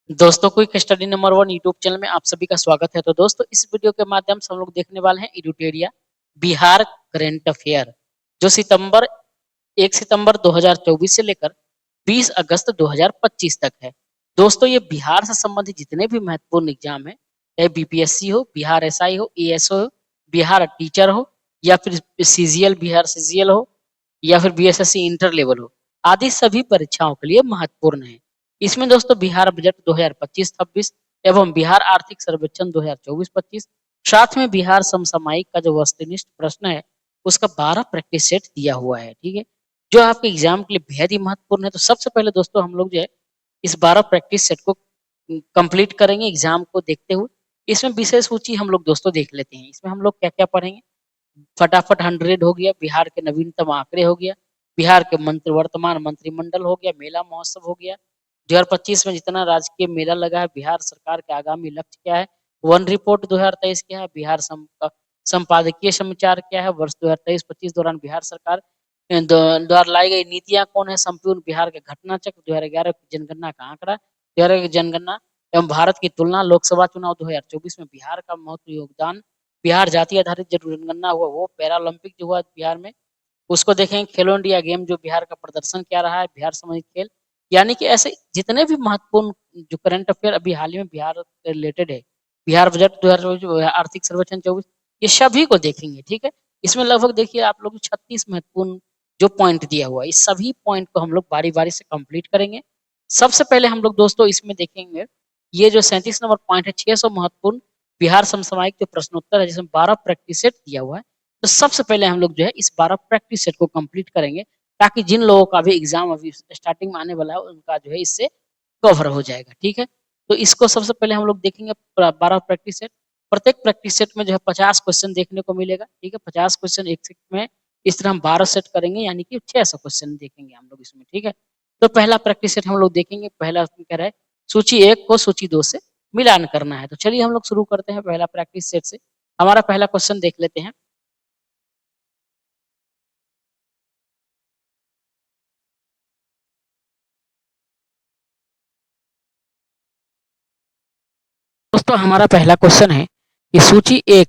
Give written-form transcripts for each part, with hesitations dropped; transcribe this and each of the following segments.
दोस्तों, quick study number 1 YouTube channel में आप सभी का स्वागत है। तो दोस्तों, इस वीडियो के माध्यम से हम लोग देखने वाले हैं एडुटेरिया बिहार करंट अफेयर, जो 1 सितंबर 2024 से लेकर 20 अगस्त 2025 तक है। दोस्तों, ये बिहार से संबंधित जितने भी महत्वपूर्ण एग्जाम हैं, चाहे बीपीएससी हो, बिहार एसआई हो, एएसओ हो, बिहार टीचर हो, या फिर सीजीएल बिहार सीजीएल हो, या फिर बीएसएससी इंटर लेवल हो, आदि सभी परीक्षाओं के लिए महत्वपूर्ण है। इसमें दोस्तों बिहार बजट 2025-26 एवं बिहार आर्थिक सर्वेक्षण 2024-25, साथ में बिहार समसामयिक का जो वस्तुनिष्ठ प्रश्न है उसका 12 प्रैक्टिस सेट दिया हुआ है। ठीक है, जो आपके एग्जाम के लिए बेहद ही महत्वपूर्ण है। तो सबसे पहले दोस्तों हम लोग जो है इस 12 प्रैक्टिस सेट को कंप्लीट करेंगे एग्जाम को देखते हुए। इसमें विषय सूची हम लोग दोस्तों देख लेते हैं। इसमें हम लोग क्या क्या पढ़ेंगे। फटाफट 100 हो गया, बिहार के नवीनतम आंकड़े हो गया, बिहार के वर्तमान मंत्रिमंडल हो गया, मेला महोत्सव हो गया, 2025 में जितना राजकीय मेला लगा है, बिहार सरकार के आगामी लक्ष्य क्या है, वन रिपोर्ट 2023 क्या है, बिहार संपादकीय समाचार क्या है, वर्ष 2023-25 दौरान बिहार सरकार द्वारा लाई गई नीतियां कौन है, संपूर्ण बिहार के घटना चक्र, 2011 की जनगणना का आंकड़ा, 2011 की जनगणना एवं भारत की तुलना, लोकसभा चुनाव 2024 में बिहार का महत्व योगदान, बिहार जाति आधारित जो जनगणना हुआ वो, पैरालंपिक जो हुआ बिहार में उसको देखेंगे, खेलो इंडिया गेम जो बिहार का प्रदर्शन क्या रहा है, बिहार संबंधित खेल, यानी कि ऐसे जितने भी महत्वपूर्ण जो करंट अफेयर अभी हाल ही में बिहार रिलेटेड है, बिहार बजट 2024, आर्थिक सर्वेक्षण 24, ये सभी को देखेंगे। ठीक है, इसमें लगभग देखिए आप लोग 36 महत्वपूर्ण जो पॉइंट दिया हुआ है, इस सभी पॉइंट को हम लोग बारी बारी से कंप्लीट करेंगे। सबसे पहले हम लोग दोस्तों इसमें देखेंगे ये जो 37 नंबर पॉइंट है, 600 महत्वपूर्ण बिहार समसामयिक जो प्रश्नोत्तर है, जिसमें 12 प्रैक्टिस सेट दिया हुआ है। तो सबसे पहले हम लोग जो है इस 12 प्रैक्टिस सेट को कंप्लीट करेंगे, ताकि जिन लोगों का भी एग्जाम अभी स्टार्टिंग में आने वाला है उनका जो है इससे कवर हो जाएगा। ठीक है, तो इसको सबसे पहले हम लोग देखेंगे 12 प्रैक्टिस सेट। प्रत्येक प्रैक्टिस सेट में जो है 50 क्वेश्चन देखने को मिलेगा। ठीक है, 50 क्वेश्चन एक सेट में, इस तरह हम 12 सेट करेंगे, यानी कि 600 क्वेश्चन देखेंगे हम लोग इसमें। ठीक है, तो पहला प्रैक्टिस सेट हम लोग देखेंगे। पहला कह रहा है सूची 1 को सूची 2 से मिलान करना है। तो चलिए हम लोग शुरू करते हैं पहला प्रैक्टिस सेट से। हमारा पहला क्वेश्चन देख लेते हैं। दोस्तों हमारा पहला क्वेश्चन है कि सूची 1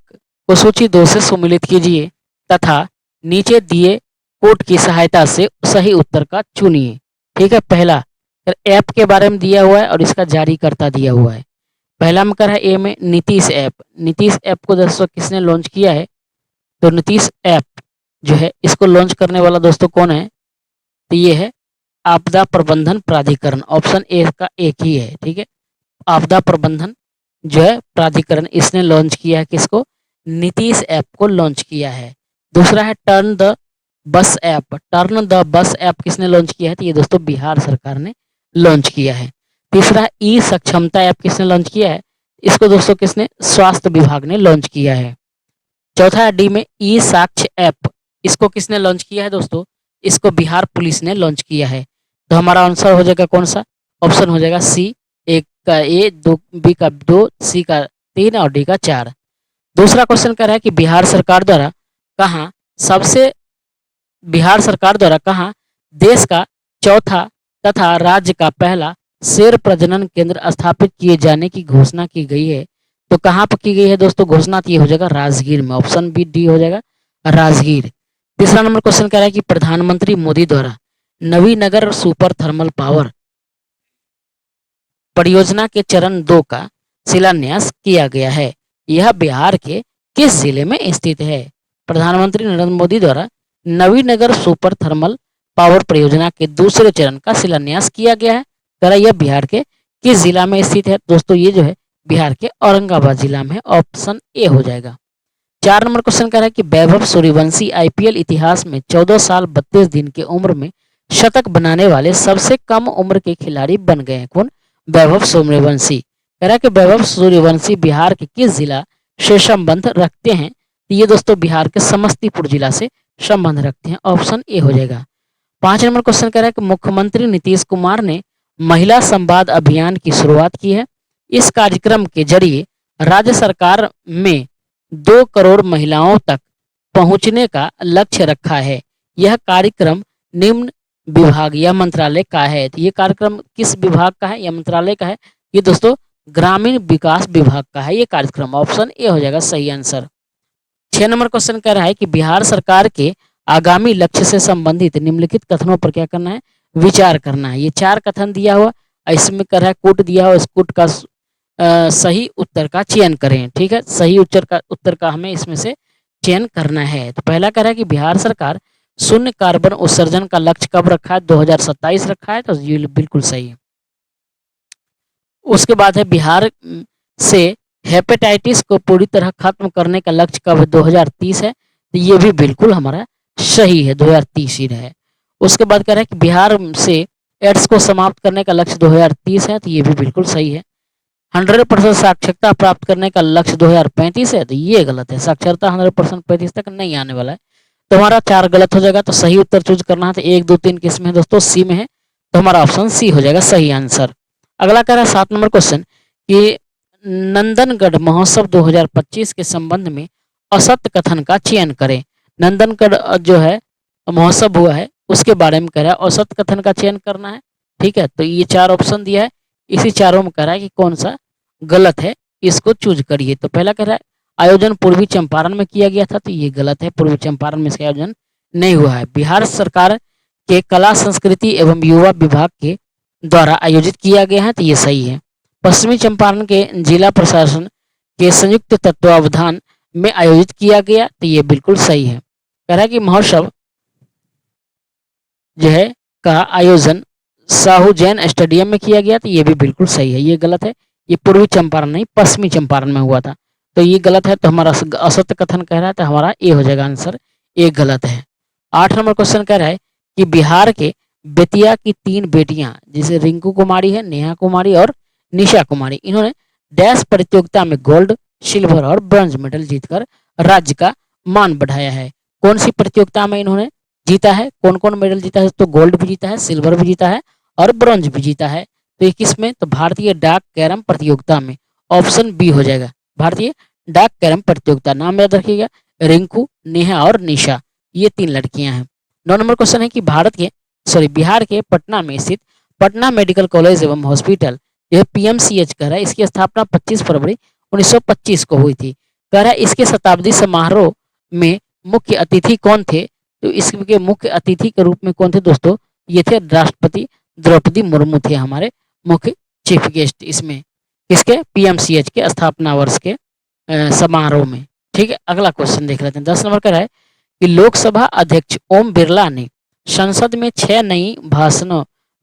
को सूची 2 से सम्मिलित कीजिए तथा नीचे दिए कोड की सहायता से सही उत्तर का चुनिए। ठीक है, पहला ऐप के बारे में दिया हुआ है और इसका जारीकर्ता दिया हुआ है। पहला में कर है ए में नीतीश ऐप। नीतीश ऐप को दोस्तों किसने लॉन्च किया है? तो नीतीश ऐप जो है इसको लॉन्च करने वाला दोस्तों कौन है? तो ये है आपदा प्रबंधन प्राधिकरण। ऑप्शन ए का एक ही है। ठीक है, आपदा प्रबंधन जो है प्राधिकरण, इसने लॉन्च किया है किसको? नीतीश ऐप को लॉन्च किया है। दूसरा है turn the bus app. Turn the bus app किसने लॉन्च किया है? तो ये दोस्तों बिहार सरकार ने लॉन्च किया है। तीसरा है ई सक्षमता ऐप। किसने लॉन्च किया है? इसको दोस्तों किसने? स्वास्थ्य विभाग ने लॉन्च किया है। चौथा है डी में ई साक्ष्य ऐप। इसको किसने लॉन्च किया है दोस्तों? इसको बिहार पुलिस ने लॉन्च किया है। तो हमारा आंसर हो जाएगा कौन सा? ऑप्शन हो जाएगा सी, एक का ए, दो बी का दो, सी का तीन और डी का चार। दूसरा क्वेश्चन कह रहा है कि कहाँ सबसे बिहार सरकार द्वारा कहाँ देश का चौथा तथा राज्य का पहला शेर प्रजनन केंद्र स्थापित किए जाने की घोषणा की गई है? तो कहाँ पर की गई है दोस्तों घोषणा? तो ये हो जाएगा राजगीर में। ऑप्शन बी डी हो जाएगा राजगीर। तीसरा नंबर क्वेश्चन कह रहा है कि प्रधानमंत्री मोदी द्वारा नवीनगर सुपर थर्मल पावर परियोजना के चरण 2 का शिलान्यास किया गया है। यह बिहार के किस जिले में स्थित है? प्रधानमंत्री नरेंद्र मोदी द्वारा नवीनगर सुपर थर्मल पावर परियोजना के दूसरे चरण का शिलान्यास किया गया है। कह यह बिहार के किस जिला में स्थित है? दोस्तों ये जो है बिहार के औरंगाबाद जिला में है। ऑप्शन ए हो जाएगा। 4 नंबर क्वेश्चन कह रहा है कि वैभव सूर्यवंशी आईपीएल इतिहास में 14 साल 32 दिन की उम्र में शतक बनाने वाले सबसे कम उम्र के खिलाड़ी बन गए हैं। कौन? वैभव सूर्यवंशी। कह रहा है कि वैभव सूर्यवंशी बिहार के किस जिला से संबंध रखते हैं? तो ये दोस्तों बिहार के समस्तीपुर जिला से संबंध रखते हैं। ऑप्शन ए हो जाएगा। 5 नंबर क्वेश्चन कह रहा है कि मुख्यमंत्री नीतीश कुमार ने महिला संवाद अभियान की शुरुआत की है। इस कार्यक्रम के जरिए राज्य सरकार में 2 करोड़ महिलाओं तक पहुंचने का लक्ष्य रखा है। यह कार्यक्रम निम्न विभाग या मंत्रालय का है। तो ये कार्यक्रम किस विभाग का है या मंत्रालय का है? ये दोस्तों ग्रामीण विकास विभाग का है ये कार्यक्रम। ऑप्शन ए हो जाएगा सही आंसर। 6 नंबर क्वेश्चन कह रहा है कि बिहार सरकार के आगामी लक्ष्य से संबंधित निम्नलिखित कथनों पर क्या करना है, विचार करना है। ये 4 कथन दिया हुआ, इसमें कह रहा है कूट दिया हुआ, इस कूट का सही उत्तर का चयन करें। ठीक है, सही उत्तर का हमें इसमें से चयन करना है। तो पहला कह रहा है कि बिहार सरकार शून्य कार्बन उत्सर्जन का लक्ष्य कब रखा है, 2027 रखा है, तो ये बिल्कुल सही है। उसके बाद है बिहार से हेपेटाइटिस को पूरी तरह खत्म करने का लक्ष्य कब है, 2030 है, तो ये भी बिल्कुल हमारा सही है, 2030 ही है। उसके बाद कह रहा है कि बिहार से एड्स को समाप्त करने का लक्ष्य 2030 है, तो ये भी बिल्कुल सही है। 100% साक्षरता प्राप्त करने का लक्ष्य 2035 है, तो ये गलत है। साक्षरता 100% 35 तक नहीं आने वाला है, तो हमारा 4 गलत हो जाएगा। तो सही उत्तर चूज करना है, तो 1 2 3 किस में है दोस्तों, सी में है, तो हमारा ऑप्शन सी हो जाएगा सही आंसर। अगला कह रहा है 7 नंबर क्वेश्चन कि नंदनगढ़ महोत्सव 2025 के संबंध में असत्य कथन का चयन करें। नंदनगढ़ जो है महोत्सव हुआ है, उसके बारे में कह रहा है असत्य कथन का चयन करना है। ठीक है, तो ये 4 ऑप्शन दिया है, इसी चारों में कह रहा है कि कौन सा गलत है, इसको चूज करिए। तो पहला कह रहा है आयोजन पूर्वी चंपारण में किया गया था, तो ये गलत है, पूर्वी चंपारण में इसका आयोजन नहीं हुआ है। बिहार सरकार के कला संस्कृति एवं युवा विभाग के द्वारा आयोजित किया गया है, तो ये सही है। पश्चिमी चंपारण के जिला प्रशासन के संयुक्त तत्वावधान में आयोजित किया गया, तो ये बिल्कुल सही है। कह रहा है कि महोत्सव जो है का आयोजन साहू जैन स्टेडियम में किया गया, तो ये भी बिल्कुल सही है। ये गलत है, ये पूर्वी चंपारण नहीं पश्चिमी चंपारण में हुआ था, तो ये गलत है। तो हमारा असत्य कथन कह रहा है, तो हमारा ए हो जाएगा आंसर, ए गलत है। 8 नंबर क्वेश्चन कह रहा है कि बिहार के बेतिया की 3 बेटियां, जैसे रिंकू कुमारी है, नेहा कुमारी और निशा कुमारी, इन्होंने डैश प्रतियोगिता में गोल्ड, सिल्वर और ब्रॉन्ज मेडल जीतकर राज्य का मान बढ़ाया है। कौन सी प्रतियोगिता में इन्होंने जीता है, कौन कौन मेडल जीता है, तो गोल्ड भी जीता है, सिल्वर भी जीता है और ब्रॉन्ज भी जीता है। तो ये किस में, तो भारतीय डाक कैरम प्रतियोगिता में। ऑप्शन बी हो जाएगा, भारतीय डाक कैरम प्रतियोगिता। नाम याद रखिएगा, रिंकू, नेहा और निशा, ये 3 लड़कियां हैं। 9 नंबर क्वेश्चन है कि बिहार के पटना में स्थित पटना मेडिकल कॉलेज एवं हॉस्पिटल, यह पीएमसीएच कह रहा है, इसकी स्थापना 25 फरवरी 1925 को हुई थी। कह रहा है इसके शताब्दी समारोह में मुख्य अतिथि कौन थे, तो इसके मुख्य अतिथि के रूप में कौन थे दोस्तों, ये थे राष्ट्रपति द्रौपदी मुर्मू थे हमारे मुख्य चीफ गेस्ट इसमें, इसके पीएमसीएच के स्थापना वर्ष के समारोह में। ठीक है, अगला क्वेश्चन देख लेते हैं। 10 नंबर का है कि लोकसभा अध्यक्ष ओम बिरला ने संसद में 6 नई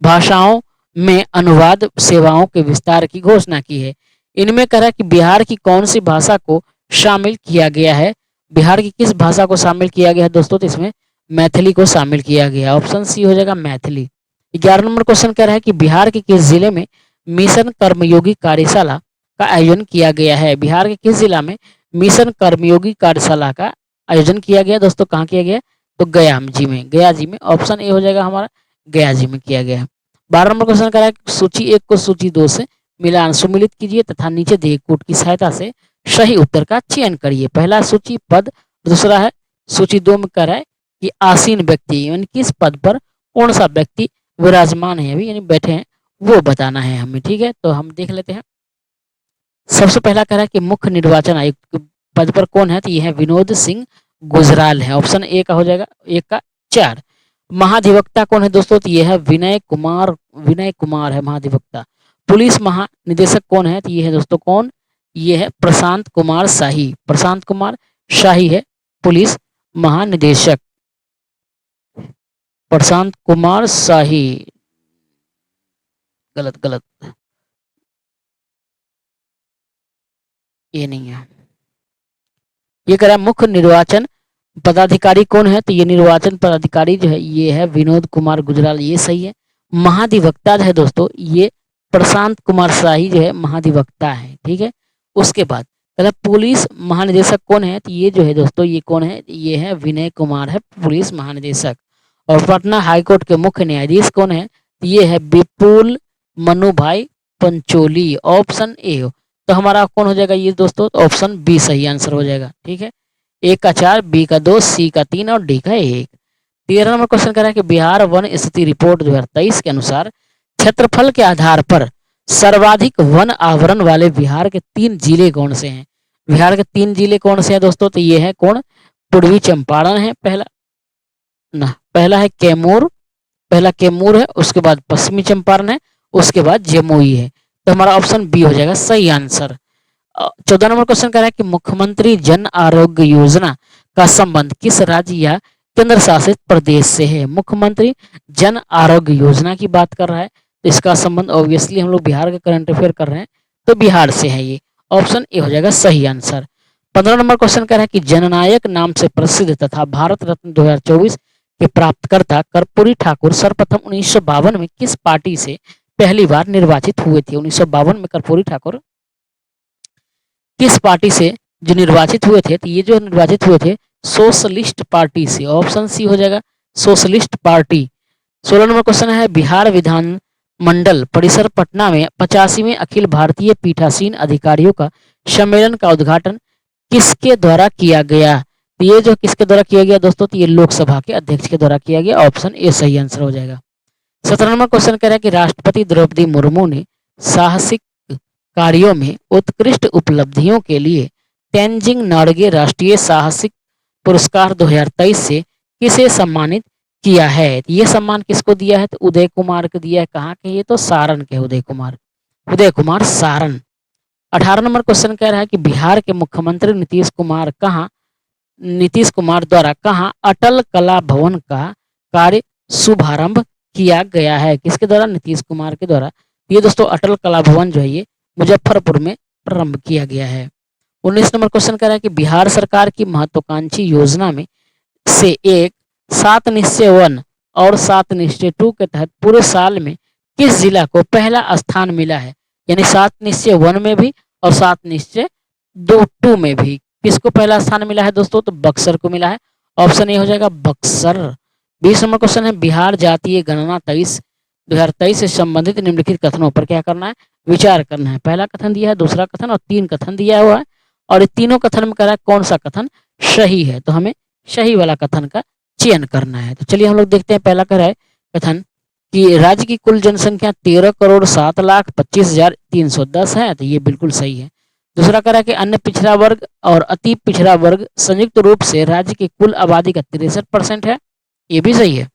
भाषाओं में अनुवाद सेवाओं के विस्तार की घोषणा की है। इनमें कह रहा है कि बिहार की कौन सी भाषा को शामिल किया गया है, बिहार की किस भाषा को शामिल किया गया है दोस्तों, तो इसमें मैथिली को शामिल किया गया। ऑप्शन सी हो जाएगा मैथिली। 11 नंबर क्वेश्चन कह रहा है कि बिहार के किस जिले में मिशन कर्मयोगी कार्यशाला का आयोजन किया गया है। बिहार के किस जिला में मिशन कर्मयोगी कार्यशाला का आयोजन किया गया दोस्तों, कहाँ किया गया, तो गया जी में। ऑप्शन ए हो जाएगा हमारा, गया जी में किया गया है। 12 नंबर क्वेश्चन कह रहा है सूची 1 को सूची 2 से सुमिलित कीजिए तथा नीचे दिए कोड की सहायता से सही उत्तर का चयन करिए। पहला सूची पद, दूसरा है सूची 2 में कह रहा है कि आसीन व्यक्ति, यानी किस पद पर कौन सा व्यक्ति विराजमान है अभी, यानी बैठे हैं, वो बताना है हमें। ठीक है, तो हम देख लेते हैं। सबसे पहला कह रहा है कि मुख्य निर्वाचन आयुक्त पद पर कौन है, तो ये है विनोद सिंह गुजराल है। ऑप्शन ए का हो जाएगा, 1 का 4। महाधिवक्ता कौन है दोस्तों, तो ये है विनय कुमार है महाधिवक्ता। पुलिस महानिदेशक कौन है, तो ये है दोस्तों कौन, ये है प्रशांत कुमार शाही है पुलिस महानिदेशक, प्रशांत कुमार शाही। गलत गलत, ये नहीं है। ये कह रहा है मुख्य निर्वाचन पदाधिकारी कौन है, तो ये निर्वाचन पदाधिकारी जो है ये है विनोद कुमार गुजराल, ये सही है। महाधिवक्ता जो है दोस्तों ये प्रशांत कुमार शाही जो है महाधिवक्ता है। ठीक है, उसके बाद पुलिस महानिदेशक कौन है, तो ये जो है दोस्तों ये कौन है, ये है विनय कुमार है पुलिस महानिदेशक। और पटना हाईकोर्ट के मुख्य न्यायाधीश कौन है, तो ये है विपुल मनु भाई पंचोली। ऑप्शन ए हो, तो हमारा कौन हो जाएगा ये दोस्तों, तो ऑप्शन बी सही आंसर हो जाएगा। ठीक है, 1 का 4, बी का 2, सी का 3 और डी का 1। 13 नंबर क्वेश्चन कह रहा है कि बिहार वन स्थिति रिपोर्ट 2023 के अनुसार क्षेत्रफल के आधार पर सर्वाधिक वन आवरण वाले बिहार के 3 जिले कौन से हैं? बिहार के 3 जिले कौन से हैं दोस्तों? तो ये है कौन? पूर्वी चंपारण है पहला, ना पहला है कैमूर, पहला कैमूर है, उसके बाद पश्चिमी चंपारण है, उसके बाद जमुई है। तो हमारा ऑप्शन बी हो जाएगा सही आंसर। 14 नंबर क्वेश्चन कह रहा है कि मुख्यमंत्री जन आरोग्य योजना का संबंध किस राज्य या केंद्र शासित प्रदेश से है? मुख्यमंत्री जन आरोग्य योजना की बात कर रहा है, तो इसका संबंध ऑब्वियसली हम लोग बिहार का करंट अफेयर कर रहे हैं, तो बिहार से है ये। ऑप्शन ए हो जाएगा सही आंसर। 15 नंबर क्वेश्चन कह रहा है कि जननायक नाम से प्रसिद्ध तथा भारत रत्न 2024 के प्राप्तकर्ता कर्पूरी ठाकुर सर्वप्रथम 1952 में किस पार्टी से पहली बार निर्वाचित हुए थे? 1952 में कर्पूरी ठाकुर किस पार्टी से जो निर्वाचित हुए थे? तो ये जो निर्वाचित हुए थे सोशलिस्ट पार्टी से। ऑप्शन सी हो जाएगा सोशलिस्ट पार्टी। 16 नंबर क्वेश्चन है बिहार विधान मंडल परिसर पटना में 85वें अखिल भारतीय पीठासीन अधिकारियों का सम्मेलन का उद्घाटन किसके द्वारा किया गया? तो ये जो किसके द्वारा किया गया दोस्तों? तो ये लोकसभा के अध्यक्ष के द्वारा किया गया। ऑप्शन ए सही आंसर हो जाएगा। 17 नंबर क्वेश्चन कह रहा है कि राष्ट्रपति द्रौपदी मुर्मू ने साहसिक कार्यों में उत्कृष्ट उपलब्धियों के लिए तेनजिंग नोर्गे राष्ट्रीय साहसिक पुरस्कार 2023 से किसे सम्मानित किया है? ये सम्मान किसको दिया है? तो उदय कुमार को दिया है। कहाँ के? ये तो सारण के उदय कुमार सारण। 18 नंबर क्वेश्चन कह रहा है कि बिहार के मुख्यमंत्री नीतीश कुमार द्वारा कहाँ अटल कला भवन का कार्य शुभारंभ किया गया है? किसके द्वारा? नीतीश कुमार के द्वारा। ये दोस्तों अटल कला भवन जो है ये मुजफ्फरपुर में प्रारंभ किया गया है। 19 नंबर क्वेश्चन कह रहा है कि बिहार सरकार की महत्वाकांक्षी योजना में से एक 7 निश्चय 1 और 7 निश्चय 2 के तहत पूरे साल में किस जिला को पहला स्थान मिला है? यानी 7 निश्चय 1 में भी और 7 निश्चय 2 में भी किसको पहला स्थान मिला है दोस्तों? तो बक्सर को मिला है। ऑप्शन ए हो जाएगा बक्सर। 20 नंबर क्वेश्चन है बिहार जातीय गणना 2023 से संबंधित निम्नलिखित कथनों पर क्या करना है? विचार करना है। पहला कथन दिया है, दूसरा कथन और 3 कथन दिया हुआ है, और ये तीनों कथन में कह रहा है कौन सा कथन सही है, तो हमें सही वाला कथन का चयन करना है। तो चलिए हम लोग देखते हैं। पहला कह रहा है कथन कि राज्य की कुल जनसंख्या 13,07,25,310 है, तो ये बिल्कुल सही है। दूसरा कह रहा है कि अन्य पिछड़ा वर्ग और अति पिछड़ा वर्ग संयुक्त रूप से राज्य की कुल आबादी का 63% है, ये भी सही है।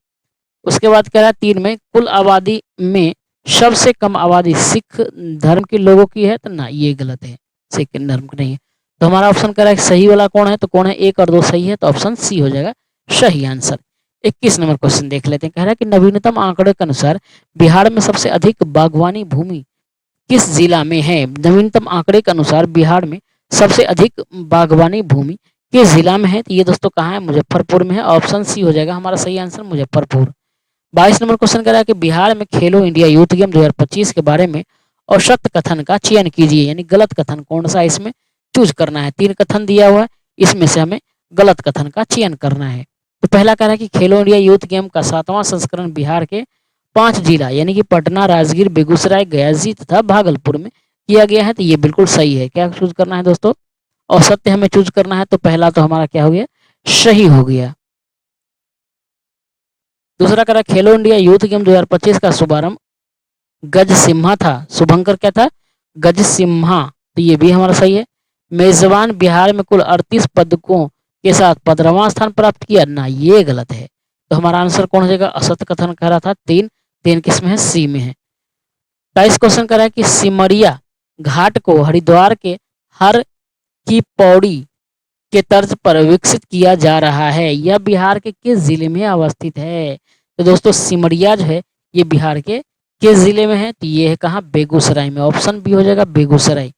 उसके बाद कह रहा है 3 में कुल आबादी में सबसे कम आबादी सिख धर्म के लोगों की है, तो ना ये गलत है, सिख धर्म की नहीं है। तो हमारा ऑप्शन कह रहा है सही वाला कौन है? तो कौन है? 1 और 2 सही है, तो ऑप्शन सी हो जाएगा सही आंसर। 21 नंबर क्वेश्चन देख लेते हैं। कह रहा है कि नवीनतम आंकड़े के अनुसार बिहार में सबसे अधिक बागवानी भूमि किस जिला में है? नवीनतम आंकड़े के अनुसार बिहार में सबसे अधिक बागवानी भूमि किस जिला में है? तो ये दोस्तों कहाँ है? मुजफ्फरपुर में है। ऑप्शन सी हो जाएगा हमारा सही आंसर, मुजफ्फरपुर। 22 नंबर क्वेश्चन कह रहा है कि बिहार में खेलो इंडिया यूथ गेम 2025 के बारे में औसत कथन का चयन कीजिए, यानी गलत कथन कौन सा इसमें चूज करना है। 3 कथन दिया हुआ है, इसमें से हमें गलत कथन का चयन करना है। तो पहला कह रहा है कि खेलो इंडिया यूथ गेम का 7वां संस्करण बिहार के 5 जिला यानी कि पटना, राजगीर, बेगूसराय, गया तथा भागलपुर में किया गया है, तो ये बिल्कुल सही है। क्या चूज करना है दोस्तों? औसत्य हमें चूज करना है, तो पहला तो हमारा क्या हो गया? सही हो गया। दूसरा कह रहा है खेलो इंडिया यूथ गेम 2025 का शुभारंभ गज सिम्हा था। शुभंकर क्या था? गज सिम्हा, तो ये भी हमारा सही है। मेजबान बिहार में कुल 38 पदकों के साथ 15वां स्थान प्राप्त किया, ना ये गलत है। तो हमारा आंसर कौन हो जाएगा? असत कथन कह रहा था 3, 3 किस में है? सी में है। 22 क्वेश्चन कह रहा है कि सिमरिया घाट को हरिद्वार के हर की पौड़ी के तर्ज पर विकसित किया जा रहा है, यह बिहार के किस जिले में अवस्थित है? तो दोस्तों सिमरिया जो है ये बिहार के किस जिले में है? तो ये है कहाँ? बेगूसराय में। ऑप्शन बी हो जाएगा बेगूसराय।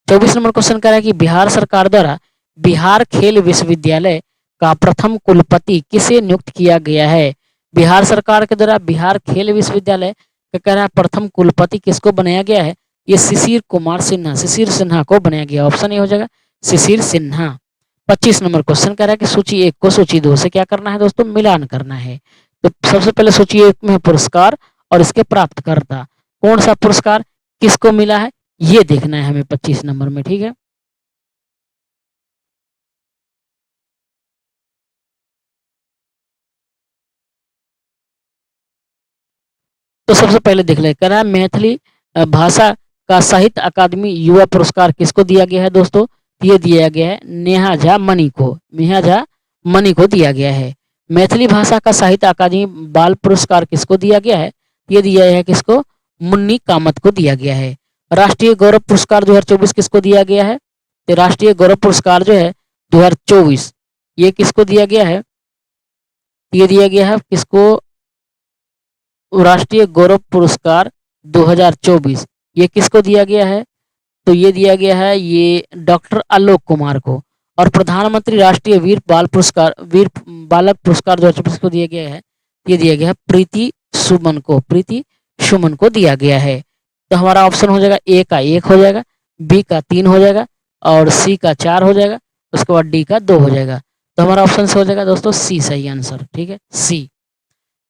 24 नंबर क्वेश्चन कह रहा है कि बिहार सरकार द्वारा बिहार खेल विश्वविद्यालय का प्रथम कुलपति किसे नियुक्त किया गया है? बिहार सरकार के द्वारा बिहार खेल विश्वविद्यालय का कह रहा है प्रथम कुलपति किसको बनाया गया है? ये शिशिर कुमार सिन्हा, शिशिर सिन्हा को बनाया गया। ऑप्शन ए हो जाएगा शिशिर सिन्हा। 25 नंबर क्वेश्चन कह रहा है कि सूची 1 को सूची 2 से क्या करना है दोस्तों? मिलान करना है। तो सबसे पहले सूची 1 में पुरस्कार और इसके प्राप्तकर्ता, कौन सा पुरस्कार किसको मिला है ये देखना है हमें 25 नंबर में, ठीक है। तो सबसे पहले देख ले, कह रहा है मैथिली भाषा का साहित्य अकादमी युवा पुरस्कार किसको दिया गया है दोस्तों? ये दिया गया है नेहा झा मनी को, नेहा झा मनी को दिया गया है। मैथिली भाषा का साहित्य अकादमी बाल पुरस्कार किसको दिया गया है? ये दिया है किसको? मुन्नी कामत को दिया गया है। राष्ट्रीय गौरव पुरस्कार 2024 किसको दिया गया है? तो राष्ट्रीय गौरव पुरस्कार जो है 2024 ये किसको दिया गया है? ये दिया गया है किसको? राष्ट्रीय गौरव पुरस्कार 2024 ये किसको दिया गया है? तो ये दिया गया है ये डॉक्टर आलोक कुमार को। और प्रधानमंत्री राष्ट्रीय वीर बाल पुरस्कार, वीर बालक पुरस्कार 2024 को दिया गया है, ये दिया गया है प्रीति सुमन को, प्रीति सुमन को दिया गया है। तो हमारा ऑप्शन हो जाएगा ए का 1 हो जाएगा, बी का 3 हो जाएगा और सी का 4 हो जाएगा, उसके बाद डी का 2 हो जाएगा। तो हमारा ऑप्शन से हो जाएगा दोस्तों सी सही आंसर, ठीक है सी।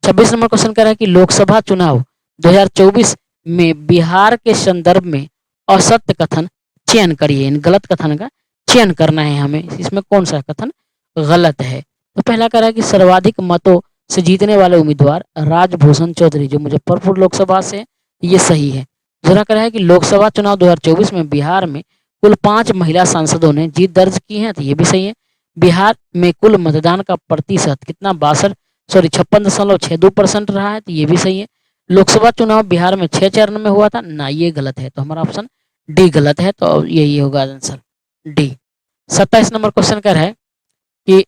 26 नंबर क्वेश्चन कह रहा है कि लोकसभा चुनाव 2024 में बिहार के संदर्भ में असत्य कथन चयन करिए। इन गलत कथन का चयन करना है हमें, इसमें कौन सा कथन गलत है? तो पहला कह रहा है कि सर्वाधिक मतों से जीतने वाले उम्मीदवार राजभूषण चौधरी जो मुजफ्फरपुर लोकसभा से है, ये सही है। दूसरा कह रहा है कि लोकसभा चुनाव 2024 में बिहार में कुल 5 महिला सांसदों ने जीत दर्ज की है, तो ये भी सही है। बिहार में कुल मतदान का प्रतिशत कितना 56.62% रहा है, तो ये भी सही है। लोकसभा चुनाव बिहार में 6 चरण में हुआ था ना, ये गलत है। तो हमारा ऑप्शन डी गलत है, तो यही होगा आंसर डी। 27 नंबर क्वेश्चन कर है कि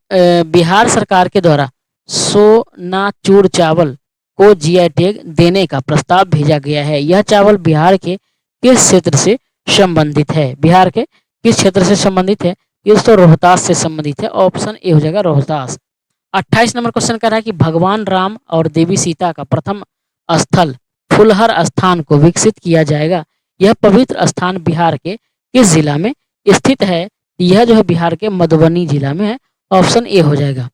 बिहार सरकार के द्वारा सोनाचूर चावल को जीआई टैग देने का प्रस्ताव भेजा गया है। यह चावल बिहार के किस क्षेत्र से संबंधित है? बिहार के किस क्षेत्र से संबंधित है? ये तो रोहतास से संबंधित है, ऑप्शन ए हो जाएगा रोहतास। 28 नंबर क्वेश्चन कर रहा है कि भगवान राम और देवी सीता का प्रथम स्थल फुलहर स्थान को विकसित किया जाएगा। यह पवित्र स्थान बिहार के किस जिला में स्थित है? यह जो है बिहार के मधुबनी जिला में है, ऑप्शन ए हो जाएगा।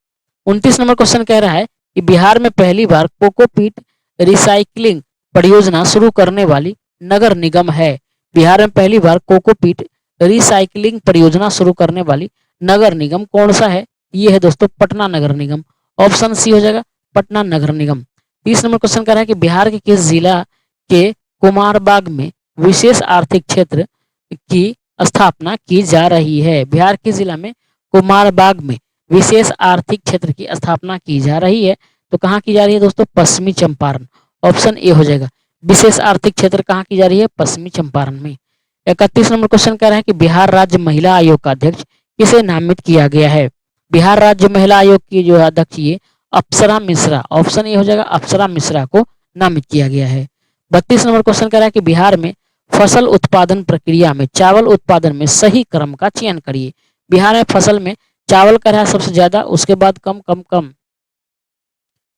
29 नंबर क्वेश्चन कह रहा है कि बिहार में पहली बार कोकोपीट रिसाइकलिंग परियोजना शुरू करने वाली नगर निगम है। बिहार में पहली बार कोकोपीट रिसाइकलिंग परियोजना शुरू करने वाली नगर निगम कौन सा है? ये है दोस्तों पटना नगर निगम, ऑप्शन सी हो जाएगा पटना नगर निगम। 30 नंबर क्वेश्चन कर रहा है कि बिहार के किस जिला के कुमारबाग में विशेष आर्थिक क्षेत्र की स्थापना की जा रही है? बिहार के जिला में कुमारबाग में विशेष आर्थिक क्षेत्र की स्थापना की जा रही है, तो कहाँ की जा रही है दोस्तों? पश्चिमी चंपारण, ऑप्शन ए हो जाएगा। विशेष आर्थिक क्षेत्र कहाँ की जा रही है? पश्चिमी चंपारण में। 31 नंबर क्वेश्चन कह रहा है कि बिहार राज्य महिला आयोग का अध्यक्ष किसे नामित किया गया है? बिहार राज्य महिला आयोग की जो अध्यक्ष ये अप्सरा मिश्रा, ऑप्शन ए हो जाएगा अप्सरा मिश्रा को नामित किया गया है। 32 नंबर क्वेश्चन कह रहा है कि बिहार में फसल उत्पादन प्रक्रिया में चावल उत्पादन में सही क्रम का चयन करिए। बिहार में फसल में चावल का रहा है सबसे ज्यादा, उसके बाद कम कम कम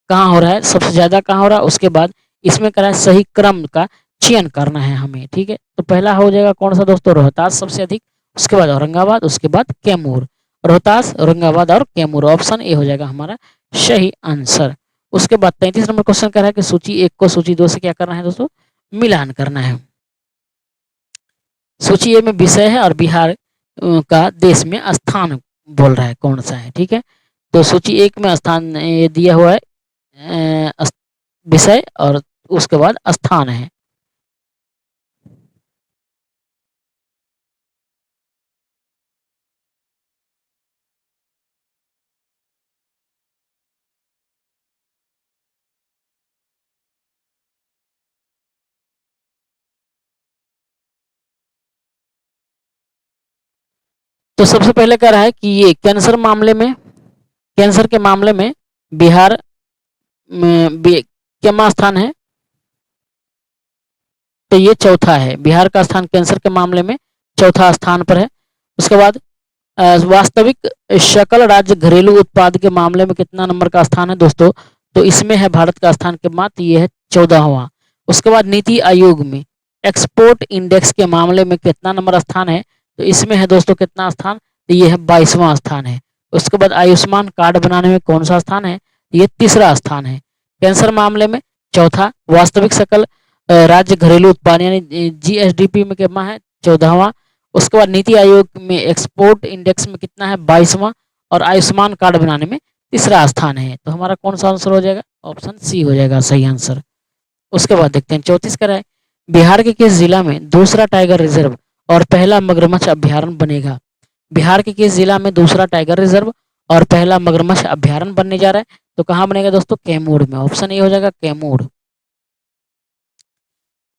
कहाँ हो रहा है? सबसे ज्यादा कहाँ हो रहा है? उसके बाद इसमें करा है सही क्रम का चयन करना है हमें, ठीक है। तो पहला हो जाएगा कौन सा दोस्तों? रोहतास सबसे अधिक, उसके बाद औरंगाबाद, उसके बाद कैमूर। रोहतास, औरंगाबाद और कैमूर, ऑप्शन ए हो जाएगा हमारा सही आंसर। उसके बाद 33 नंबर क्वेश्चन कह रहा है कि सूची 1 को सूची 2 से क्या करना है दोस्तों? मिलान करना है। सूची ए में विषय है और बिहार का देश में स्थान बोल रहा है कौन सा है, ठीक है। तो सूची 1 में स्थान ये दिया हुआ है विषय और उसके बाद स्थान है। तो सबसे पहले कह रहा है कि ये कैंसर मामले में, कैंसर के मामले में बिहार में क्या स्थान है? तो ये चौथा है, बिहार का स्थान कैंसर के मामले में चौथा स्थान पर है। उसके बाद वास्तविक सकल राज्य घरेलू उत्पाद के मामले में कितना नंबर का स्थान है दोस्तों? तो इसमें है भारत का स्थान के मात्र ये है 14वां। उसके बाद नीति आयोग में एक्सपोर्ट इंडेक्स के मामले में कितना नंबर स्थान है? तो इसमें है दोस्तों कितना स्थान? तो ये है 22वां स्थान है। उसके बाद आयुष्मान कार्ड बनाने में कौन सा स्थान है? ये तीसरा स्थान है। कैंसर मामले में चौथा, वास्तविक सकल राज्य घरेलू उत्पाद यानी जीएसडीपी में कितना है? 14वां। उसके बाद नीति आयोग में एक्सपोर्ट इंडेक्स में कितना है? 22वां। और आयुष्मान कार्ड बनाने में तीसरा स्थान है। तो हमारा कौन सा आंसर हो जाएगा? ऑप्शन सी हो जाएगा सही आंसर। उसके बाद देखते हैं 34 का है बिहार के किस जिला में दूसरा टाइगर रिजर्व और पहला मगरमच्छ अभ्यारण्य बनेगा? बिहार के किस जिला में दूसरा टाइगर रिजर्व और पहला मगरमच्छ अभ्यारण्य बनने जा रहा है? तो कहाँ बनेगा दोस्तों? कैमूर में। ऑप्शन ए हो जाएगा कैमूर।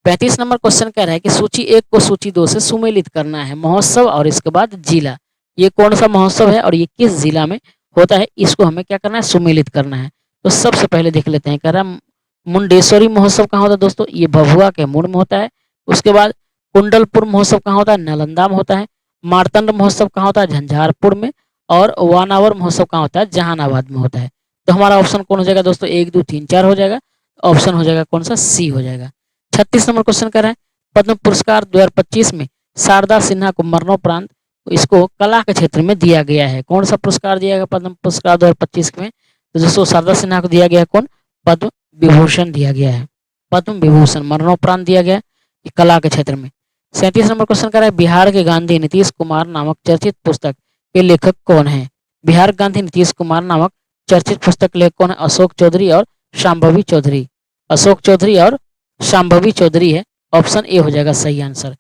35 नंबर क्वेश्चन कह रहा है कि सूची एक को सूची दो से सुमेलित करना है, महोत्सव और इसके बाद जिला। ये कौन सा महोत्सव है और ये किस जिला में होता है, इसको हमें क्या करना है? सुमेलित करना है। तो सबसे पहले देख लेते हैं, कह रहा है मुंडेश्वरी महोत्सव कहाँ होता है दोस्तों? ये भभुआ के मूड में होता है। उसके बाद कुंडलपुर महोत्सव कहाँ होता है? नालंदा में होता है। मारतंड महोत्सव कहाँ होता है? झंझारपुर में। और वानावर महोत्सव कहाँ होता है? जहानाबाद में होता है। तो हमारा ऑप्शन कौन हो जाएगा दोस्तों? 1 2 3 4 हो जाएगा। ऑप्शन हो जाएगा कौन सा? सी हो जाएगा। 36 नंबर क्वेश्चन कर रहा है पद्म पुरस्कार 2025 में शारदा सिन्हा को मरणोपरांत इसको कला के क्षेत्र में दिया गया है। कौन सा पुरस्कार दिया गया पद्म पुरस्कार 2025 में? तो दोस्तों शारदा सिन्हा को दिया गया है कौन? पद्म विभूषण दिया गया है। पद्म विभूषण मरणोपरांत दिया गया है कला के क्षेत्र में। 37 नंबर क्वेश्चन कर रहा है बिहार के गांधी नीतीश कुमार नामक चर्चित पुस्तक के लेखक कौन है? बिहार गांधी नीतीश कुमार नामक चर्चित पुस्तक के लेखक कौन है? अशोक चौधरी और शांभवी चौधरी। अशोक चौधरी और शांभवी चौधरी है। ऑप्शन ए हो जाएगा सही आंसर।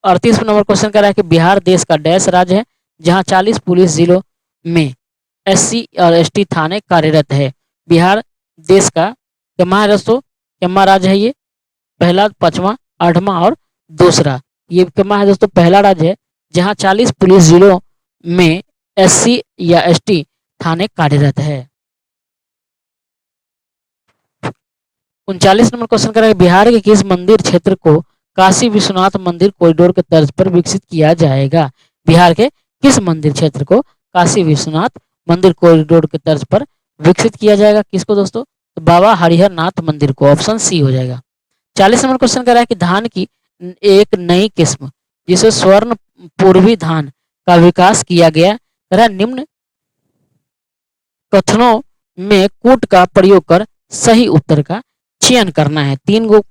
38 नंबर क्वेश्चन कर रहा है कि बिहार देश का डैश राज्य है जहां 40 पुलिस जिलों में एससी और एसटी थाने कार्यरत है। बिहार देश का कितना है दोस्तों? कितना राज्य है ये? पहला, पांचवा, आठवां और दूसरा। ये कितना है दोस्तों? पहला राज्य है जहां 40 पुलिस जिलों में एससी या एसटी थाने कार्यरत है। 39 नंबर क्वेश्चन कर रहा है बिहार के किस मंदिर क्षेत्र को काशी विश्वनाथ मंदिर कॉरिडोर के तर्ज पर विकसित किया जाएगा? बिहार के किस मंदिर क्षेत्र को काशी विश्वनाथ मंदिर कॉरिडोर के तर्ज पर विकसित किया जाएगा? किसको दोस्तों? तो बाबा हरिहर नाथ मंदिर को। ऑप्शन सी हो जाएगा। 40 नंबर क्वेश्चन कर रहा है कि धान की एक नई किस्म जिसे स्वर्ण पूर्वी धान का विकास किया गया, कह रहा है निम्न कथनों में कूट का प्रयोग कर सही उत्तर का चयन करना है। 3 गो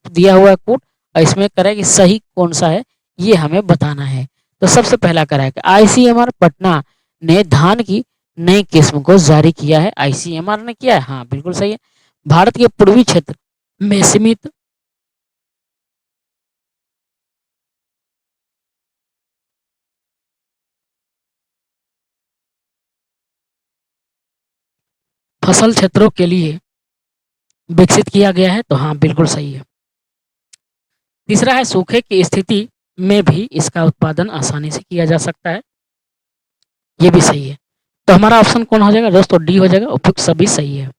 दिया हुआ है कूट और इसमें करें कि सही कौन सा है ये हमें बताना है। तो सबसे पहला करा है कि आईसीएमआर पटना ने धान की नई किस्म को जारी किया है। आईसीएमआर ने किया है, हाँ बिल्कुल सही है। भारत के पूर्वी क्षेत्र में सीमित फसल क्षेत्रों के लिए विकसित किया गया है, तो हाँ बिल्कुल सही है। तीसरा है सूखे की स्थिति में भी इसका उत्पादन आसानी से किया जा सकता है, ये भी सही है। तो हमारा ऑप्शन कौन हो जाएगा दोस्तों? डी हो जाएगा। उपयुक्त सभी सही है।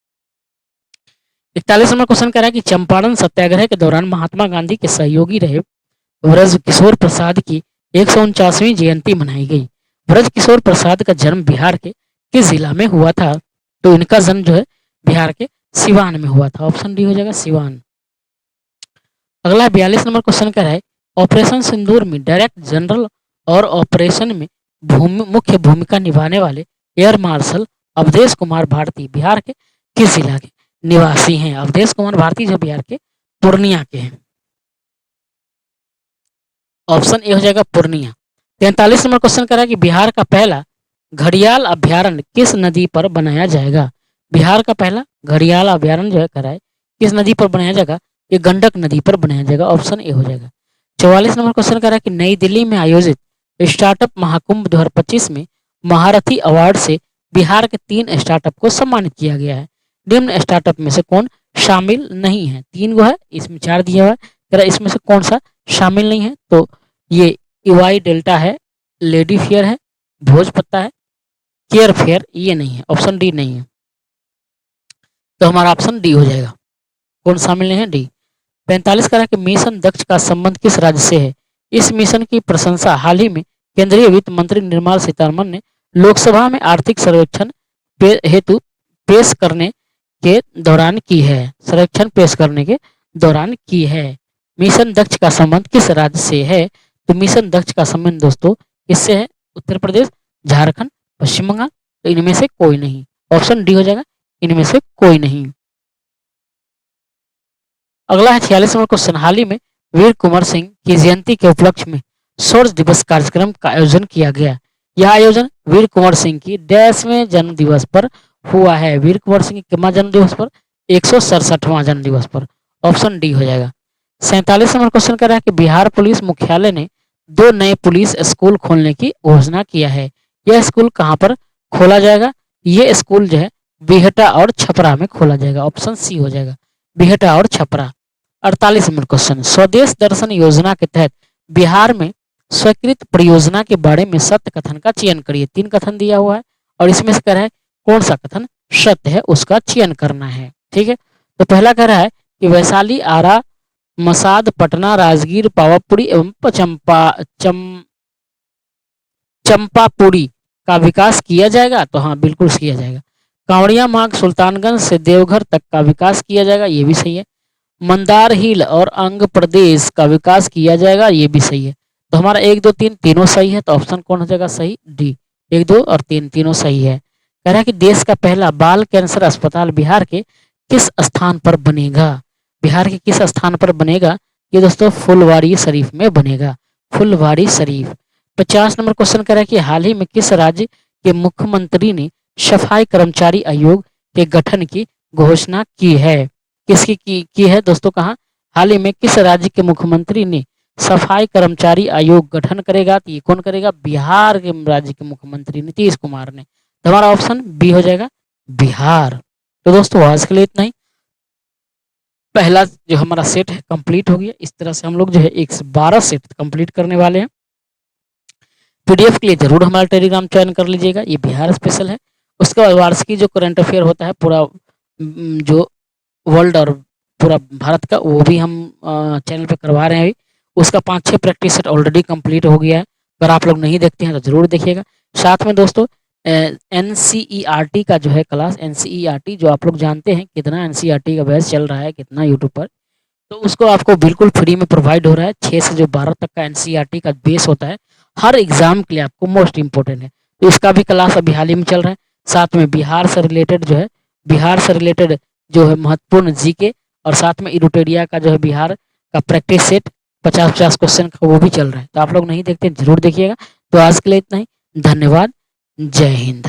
41 नंबर क्वेश्चन कह रहा है कि चंपारण सत्याग्रह के दौरान महात्मा गांधी के सहयोगी रहे ब्रज किशोर प्रसाद की 149वीं जयंती मनाई गई। ब्रज किशोर प्रसाद का जन्म बिहार के किस जिला में हुआ था? तो इनका जन्म जो है बिहार के सिवान में हुआ था। ऑप्शन डी हो जाएगा सिवान। अगला 42 नंबर क्वेश्चन कह रहा है ऑपरेशन सिंदूर में डायरेक्ट जनरल और ऑपरेशन में मुख्य भूमिका निभाने वाले एयर मार्शल अवधेश कुमार भारती बिहार के किस जिला के निवासी हैं? अवधेश कुमार भारती जो बिहार के पूर्णिया के हैं। ऑप्शन ए हो जाएगा पूर्णिया। 43 नंबर क्वेश्चन कर रहा है कि बिहार का पहला घड़ियाल अभ्यारण्य किस नदी पर बनाया जाएगा? बिहार का पहला घड़ियाल अभ्यारण्य जो है कह रहा है किस नदी पर बनाया जाएगा? ये गंडक नदी पर बनाया जाएगा। ऑप्शन ए हो जाएगा। 44 नंबर क्वेश्चन कर रहा है कि नई दिल्ली में आयोजित स्टार्टअप महाकुंभ 2025 में महारथी अवार्ड से बिहार के 3 स्टार्टअप को सम्मानित किया गया है। निम्न स्टार्टअप में से कौन शामिल नहीं है? 3 गो है, इसमें 4 दिया हुआ है, कह रहा है इसमें से कौन सा शामिल नहीं है? तो ये इवाई डेल्टा है, लेडी फेयर है, भोजपत्ता है, केयर फेयर ये नहीं है। ऑप्शन डी नहीं है। तो हमारा ऑप्शन डी हो जाएगा। कौन शामिल नहीं है? डी। 45 कह रहा है कि मिशन दक्ष का संबंध किस राज्य से है? इस मिशन की प्रशंसा हाल ही में केंद्रीय वित्त मंत्री निर्मला सीतारमण ने लोकसभा में आर्थिक सर्वेक्षण हेतु पेश करने के दौरान की है। सर्वेक्षण पेश करने के दौरान की है। मिशन दक्ष का संबंध किस राज्य से है? तो मिशन दक्ष का संबंध दोस्तों किससे है? उत्तर प्रदेश, झारखंड, पश्चिम बंगाल। तो इनमें से कोई नहीं। ऑप्शन डी हो जाएगा, इनमें से कोई नहीं। अगला है 46वां क्वेश्चन। हाल ही में वीर कुंवर सिंह की जयंती के उपलक्ष्य में शौर्य दिवस कार्यक्रम का आयोजन किया गया। यह आयोजन वीर कुंवर सिंह की 10वें जन्म दिवस पर हुआ है। वीर कुंवर सिंह के कितना जन्म दिवस पर? 167वां जन्म दिवस पर। ऑप्शन डी हो जाएगा। 47 नंबर क्वेश्चन कर रहा है कि बिहार पुलिस मुख्यालय ने 2 नए पुलिस स्कूल खोलने की घोषणा किया है। यह स्कूल कहाँ पर खोला जाएगा? ये स्कूल जो है बिहटा और छपरा में खोला जाएगा। ऑप्शन सी हो जाएगा, बिहटा और छपरा। 48 नंबर क्वेश्चन, स्वदेश दर्शन योजना के तहत बिहार में स्वीकृत परियोजना के बारे में सत्य कथन का चयन करिए। 3 कथन दिया हुआ है और इसमें से कह रहा है कौन सा कथन सत्य है, उसका चयन करना है। ठीक है, तो पहला कह रहा है कि वैशाली, आरा, मसाद, पटना, राजगीर, पावापुरी एवं चंपापुरी का विकास किया जाएगा। तो हाँ, बिल्कुल किया जाएगा। कांवड़िया मार्ग सुल्तानगंज से देवघर तक का विकास किया जाएगा, ये भी सही है। मंदार हिल और अंग प्रदेश का विकास किया जाएगा, ये भी सही है। तो हमारा 1 2 3 तीनों सही है। तो ऑप्शन कौन हो जाएगा सही? डी। 1 2 और 3 तीनों सही है। कह रहा है कि देश का पहला बाल कैंसर अस्पताल बिहार के किस स्थान पर बनेगा? बिहार के किस स्थान पर बनेगा? ये दोस्तों फुलवारी शरीफ में बनेगा, फुलवारी शरीफ। 50 नंबर क्वेश्चन कह रहा है कि हाल ही में किस राज्य के मुख्यमंत्री ने सफाई कर्मचारी आयोग के गठन की घोषणा की है? किसकी की है दोस्तों? कहाँ? हाल ही में किस राज्य के मुख्यमंत्री ने सफाई कर्मचारी आयोग गठन करेगा? तो ये कौन करेगा? बिहार के राज्य के मुख्यमंत्री नीतीश कुमार ने। तो हमारा ऑप्शन बी हो जाएगा, बिहार। तो दोस्तों आज के लिए इतना ही। पहला जो हमारा सेट है कंप्लीट हो गया। इस तरह से हम लोग जो है 112 सेट कंप्लीट करने वाले हैं। पीडीएफ के लिए जरूर हमारा टेलीग्राम ज्वाइन कर लीजिएगा, ये बिहार स्पेशल है। उसके बाद वार्षिकी जो करंट अफेयर होता है पूरा जो वर्ल्ड और पूरा भारत का, वो भी हम चैनल पे करवा रहे हैं अभी। उसका 5-6 प्रैक्टिस सेट ऑलरेडी कंप्लीट हो गया है। अगर आप लोग नहीं देखते हैं तो जरूर देखिएगा। साथ में दोस्तों एनसीईआरटी का जो है क्लास, एनसीईआरटी जो आप लोग जानते हैं कितना एनसीईआरटी का बैच चल रहा है कितना यूट्यूब पर, तो उसको आपको बिल्कुल फ्री में प्रोवाइड हो रहा है। 6 से जो 12 तक का एनसीईआरटी का बेस होता है हर एग्जाम के लिए आपको मोस्ट इंपॉर्टेंट है, तो इसका भी क्लास अभी हाल ही में चल रहा है। साथ में बिहार से रिलेटेड जो है, बिहार से रिलेटेड जो है महत्वपूर्ण जीके, और साथ में इडुटेरिया का जो है बिहार का प्रैक्टिस सेट 50-50 क्वेश्चन का वो भी चल रहा है। तो आप लोग नहीं देखते जरूर देखिएगा। तो आज के लिए इतना ही, धन्यवाद, जय हिंद।